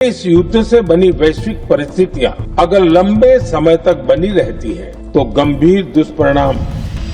इस युद्ध से बनी वैश्विक परिस्थितियां अगर लंबे समय तक बनी रहती हैं, तो गंभीर दुष्परिणाम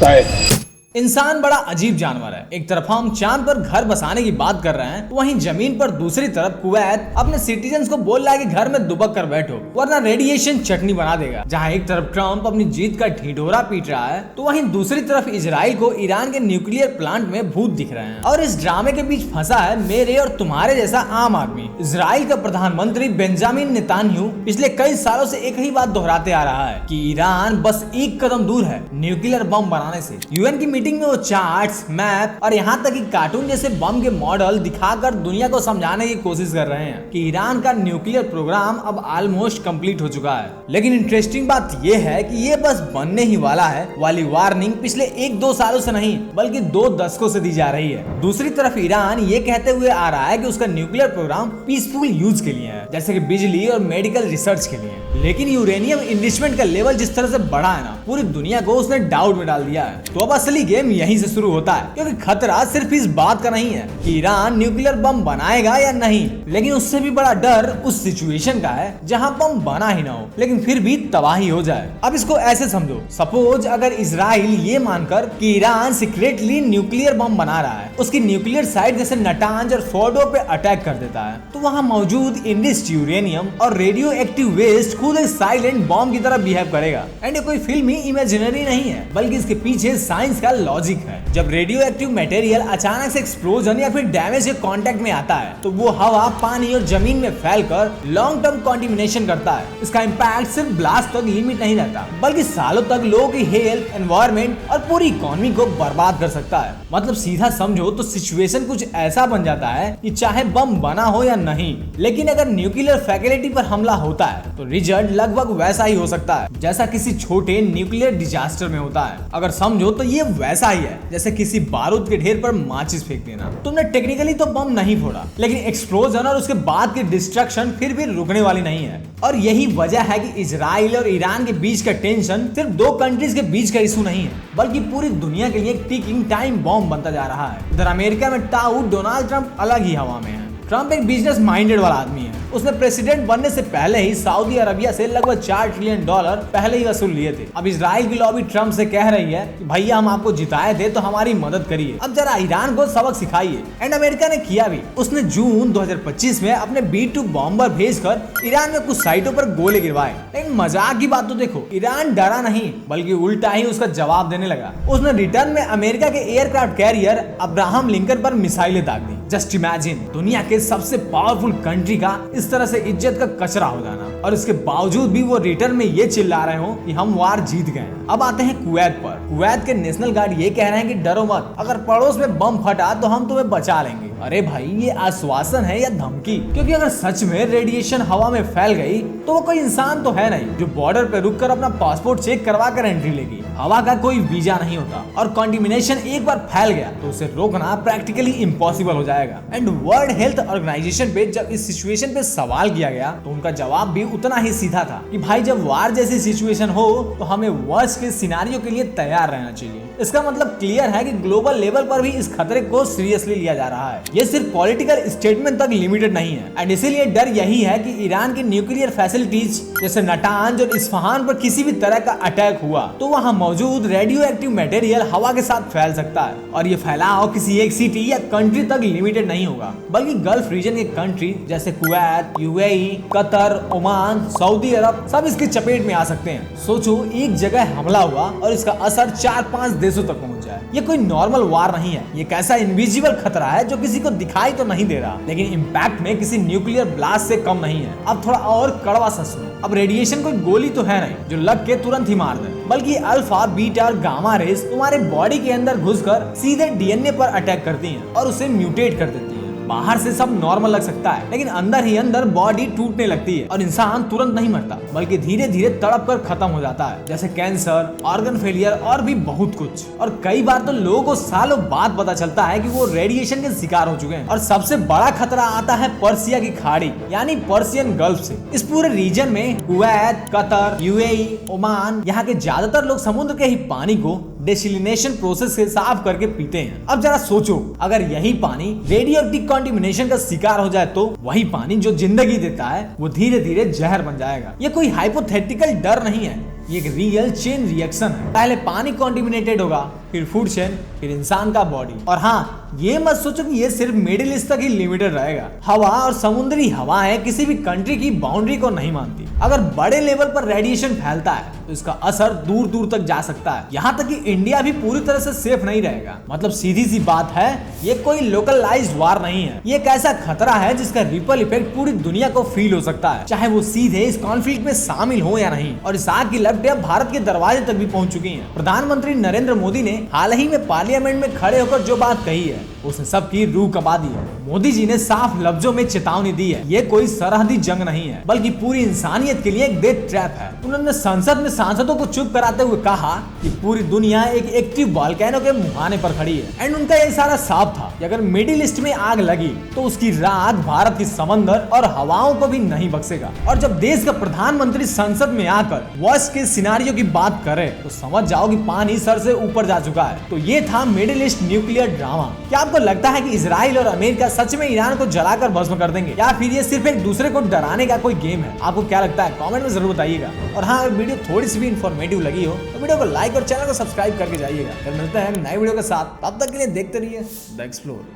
तय है। इंसान बड़ा अजीब जानवर है। एक तरफ हम चांद पर घर बसाने की बात कर रहे हैं, तो वहीं जमीन पर दूसरी तरफ कुवैत अपने सिटीजन्स को बोल रहा है कि घर में दुबक कर बैठो वरना रेडिएशन चटनी बना देगा। जहां एक तरफ ट्रंप अपनी जीत का ढिढोरा पीट रहा है, तो वहीं दूसरी तरफ इजराइल को ईरान के न्यूक्लियर प्लांट में भूत दिख रहे हैं। और इस ड्रामे के बीच फंसा है मेरे और तुम्हारे जैसा आम आदमी। इजराइल का प्रधानमंत्री बेंजामिन नेतान्याहू पिछले कई सालों से एक ही बात दोहराते आ रहा है कि ईरान बस एक कदम दूर है न्यूक्लियर बम बनाने से। यूएन की मीटिंग में वो चार्ट्स, मैप और यहाँ तक कि कार्टून जैसे बम के मॉडल दिखाकर दुनिया को समझाने की कोशिश कर रहे हैं कि ईरान का न्यूक्लियर प्रोग्राम अब ऑलमोस्ट कंप्लीट हो चुका है। लेकिन इंटरेस्टिंग बात ये है कि ये बस बनने ही वाला है वाली वार्निंग पिछले 1-2 सालों से नहीं बल्कि 2 दशकों से दी जा रही है। दूसरी तरफ ईरान ये कहते हुए आ रहा है कि उसका न्यूक्लियर प्रोग्राम पीसफुल यूज के लिए है, जैसे कि बिजली और मेडिकल रिसर्च के लिए। लेकिन यूरेनियम इन्वेस्टमेंट का लेवल जिस तरह से बढ़ा है ना, पूरी दुनिया को उसने डाउट में डाल दिया है। तो अब असली गेम यहीं से शुरू होता है, क्योंकि खतरा सिर्फ इस बात का नहीं है कि ईरान न्यूक्लियर बम बनाएगा या नहीं, लेकिन उससे भी बड़ा डर उस सिचुएशन का है जहां बम बना ही ना हो लेकिन फिर भी तबाही हो जाए। अब इसको ऐसे समझो, सपोज अगर इजराइल ये मानकर कि ईरान सीक्रेटली न्यूक्लियर बम बना रहा है, उसकी न्यूक्लियर साइट जैसे नटांज और फोर्डो पे अटैक कर देता है, तो वहां मौजूद इनरिच्ड यूरेनियम और रेडियो एक्टिव वेस्ट खुद एक साइलेंट बॉम्ब की तरह बिहेव करेगा। एंड ये कोई फिल्मी इमेजिनरी नहीं है, बल्कि इसके पीछे साइंस का लॉजिक है। जब रेडियो एक्टिव मटेरियल अचानक से एक्सप्लोजन या फिर डैमेज के कांटेक्ट में आता है, तो वो हवा, पानी और जमीन में फैलकर लॉन्ग टर्म कॉन्टिमिनेशन करता है। इसका इम्पैक्ट सिर्फ ब्लास्ट तक लिमिट नहीं रहता, बल्कि सालों तक लोगों की हेल्थ, एनवायरमेंट और पूरी इकोनॉमी को बर्बाद कर सकता है। मतलब सीधा समझो तो सिचुएशन कुछ ऐसा बन जाता है कि चाहे बम बना हो या नहीं, लेकिन अगर न्यूक्लियर फैसिलिटी पर हमला होता है तो रिजल्ट लगभग वैसा ही हो सकता है जैसा किसी छोटे न्यूक्लियर डिजास्टर में होता है। अगर समझो तो ये वैसा ही है जैसे किसी बारूद के ढेर पर माचिस फेंक देना। तुमने टेक्निकली तो बम नहीं फोड़ा, लेकिन एक्सप्लोजन और उसके बाद की डिस्ट्रक्शन फिर भी रुकने वाली नहीं है। और यही वजह है कि इजराइल और ईरान के बीच का टेंशन सिर्फ 2 कंट्रीज के बीच का इशू नहीं है, बल्कि पूरी दुनिया के लिए एक टिकिंग टाइम बॉम्ब बनता जा रहा है। इधर अमेरिका में टाउट डोनाल्ड ट्रंप अलग ही हवा में है। ट्रंप एक बिजनेस माइंडेड वाला आदमी है। उसने प्रेसिडेंट बनने से पहले ही सऊदी अरबिया से लगभग $4 ट्रिलियन पहले ही वसूल लिए थे। अब इजराइल की लॉबी ट्रंप से कह रही है कि भैया हम आपको जिताए थे तो हमारी मदद करिए, अब जरा ईरान को सबक सिखाइए। एंड अमेरिका ने किया भी। उसने जून 2025 में अपने B-2 बॉम्बर भेजकर ईरान में कुछ साइटों पर गोले गिरवाए। लेकिन मजाक की बात तो देखो, ईरान डरा नहीं बल्कि उल्टा ही उसका जवाब देने लगा। उसने रिटर्न में अमेरिका के एयरक्राफ्ट कैरियर अब्राहम लिंकन पर मिसाइलें दाग दी। जस्ट इमेजिन, दुनिया के सबसे पावरफुल कंट्री का इस तरह से इज्जत का कचरा हो जाना, और इसके बावजूद भी वो रिटर्न में ये चिल्ला रहे हो कि हम वार जीत गए। अब आते हैं कुवैत पर। कुवैत के नेशनल गार्ड ये कह रहे हैं कि डरो मत, अगर पड़ोस में बम फटा तो हम तुम्हें बचा लेंगे। अरे भाई, ये आश्वासन है या धमकी? क्योंकि अगर सच में रेडिएशन हवा में फैल गई तो वो कोई इंसान तो है नहीं जो बॉर्डर पे रुककर अपना पासपोर्ट चेक करवा कर एंट्री लेगी। हवा का कोई वीजा नहीं होता, और कॉन्टिमिनेशन एक बार फैल गया तो उसे रोकना प्रैक्टिकली इम्पॉसिबल हो जाएगा। एंड वर्ल्ड हेल्थ ऑर्गेनाइजेशन पे जब इस सिचुएशन पे सवाल किया गया तो उनका जवाब भी उतना ही सीधा था कि भाई, जब वार जैसी सिचुएशन हो तो हमें वर्स्ट के सिनारियो के लिए तैयार रहना चाहिए। इसका मतलब क्लियर है कि ग्लोबल लेवल पर भी इस खतरे को सीरियसली लिया जा रहा है। ये सिर्फ पॉलिटिकल स्टेटमेंट तक लिमिटेड नहीं है। एंड इसीलिए डर यही है कि ईरान की न्यूक्लियर फैसिलिटीज जैसे नटांज और इस्फहान पर किसी भी तरह का अटैक हुआ तो वहाँ मौजूद रेडियो एक्टिव मटेरियल हवा के साथ फैल सकता है। और ये फैलाव किसी एक सिटी या कंट्री तक लिमिटेड नहीं होगा, बल्कि गल्फ रीजन के कंट्री जैसे Kuwait, UAE, Qatar, Oman, Saudi Arab सब इसकी चपेट में आ सकते हैं। सोचो, एक जगह हमला हुआ और इसका असर 4-5 देशों तक पहुंच जाए। ये कोई नॉर्मल वार नहीं है, ये कैसा इनविजिबल खतरा है जो किसी को दिखाई तो नहीं दे रहा, लेकिन इम्पैक्ट में किसी न्यूक्लियर ब्लास्ट से कम नहीं है। अब थोड़ा और कड़वा सा सुनो। अब रेडिएशन कोई गोली तो है नहीं जो लग के तुरंत ही मार दे, बल्कि अल्फा, बीटा और गामा रेस तुम्हारे बॉडी के अंदर घुसकर सीधे डीएनए पर अटैक करती हैं और उसे म्यूटेट कर देती हैं। बाहर से सब नॉर्मल लग सकता है, लेकिन अंदर ही अंदर बॉडी टूटने लगती है और इंसान तुरंत नहीं मरता, बल्कि धीरे धीरे तड़प कर खत्म हो जाता है, जैसे कैंसर, ऑर्गन फेलियर और भी बहुत कुछ। और कई बार तो लोगों को सालों बाद पता चलता है कि वो रेडिएशन के शिकार हो चुके हैं। और सबसे बड़ा खतरा आता है पर्सिया की खाड़ी यानी पर्सियन गल्फ से। इस पूरे रीजन में कुवैत, कतर, यूएई, ओमान, यहाँ के ज्यादातर लोग समुद्र के ही पानी को डेसिलिनेशन प्रोसेस से साफ करके पीते हैं। अब जरा सोचो, अगर यही पानी रेडियो डिकॉन्टिमिनेशन का शिकार हो जाए तो वही पानी जो जिंदगी देता है वो धीरे धीरे जहर बन जाएगा। ये कोई हाइपोथेटिकल डर नहीं है, ये एक रियल चेन रिएक्शन है। पहले पानी कॉन्टिमिनेटेड होगा, फिर फूड चेन, फिर इंसान का बॉडी। और हाँ, ये मत सोचो कि ये सिर्फ मिडिल ईस्ट तक ही लिमिटेड रहेगा। हवा और समुद्री हवाएं किसी भी कंट्री की बाउंड्री को नहीं मानती। अगर बड़े लेवल पर रेडिएशन फैलता है तो इसका असर दूर दूर तक जा सकता है, यहाँ तक कि इंडिया भी पूरी तरह से सेफ नहीं रहेगा। मतलब सीधी सी बात है, ये कोई लोकलाइज्ड वार नहीं है, ये एक ऐसा खतरा है जिसका रिपल इफेक्ट पूरी दुनिया को फील हो सकता है, चाहे वो सीधे इस कॉन्फ्लिक्ट में शामिल हो या नहीं। और इस आग की लपटें अब भारत के दरवाजे तक भी पहुंच चुकी हैं। प्रधानमंत्री नरेंद्र मोदी ने हाल ही में पार्लियामेंट में खड़े होकर जो बात कही है उसने सबकी रूह कंपा दी है। मोदी जी ने साफ लफ्जों में चेतावनी दी है, ये कोई सरहदी जंग नहीं है बल्कि पूरी इंसानियत के लिए एक डेथ ट्रैप है। उन्होंने संसद में सांसदों को चुप कराते हुए कहा कि पूरी दुनिया एक एक्टिव वोल्केनो के मुहाने पर खड़ी है। एंड उनका ये इशारा साफ था कि अगर मिडिल ईस्ट में आग लगी तो उसकी राख भारत की समंदर और हवाओं को भी नहीं बख्शेगा। और जब देश का प्रधानमंत्री संसद में आकर वर्स्ट के सिनारियो की बात करे तो समझ जाओ कि पानी सर से ऊपर जा चुका है। तो ये था मिडिल ईस्ट न्यूक्लियर ड्रामा। क्या आपको लगता है कि इजराइल और अमेरिका सच में ईरान को जलाकर भस्म कर देंगे, या फिर ये सिर्फ एक दूसरे को डराने का कोई गेम है? आपको क्या लगता है कमेंट में जरूर बताइएगा। और हाँ, अगर वीडियो थोड़ी सी भी इन्फॉर्मेटिव लगी हो तो वीडियो को लाइक और चैनल को सब्सक्राइब करके जाइएगा। फिर मिलते हैं नए वीडियो के साथ, तब तक के लिए देखते रहिए द एक्सप्लोर।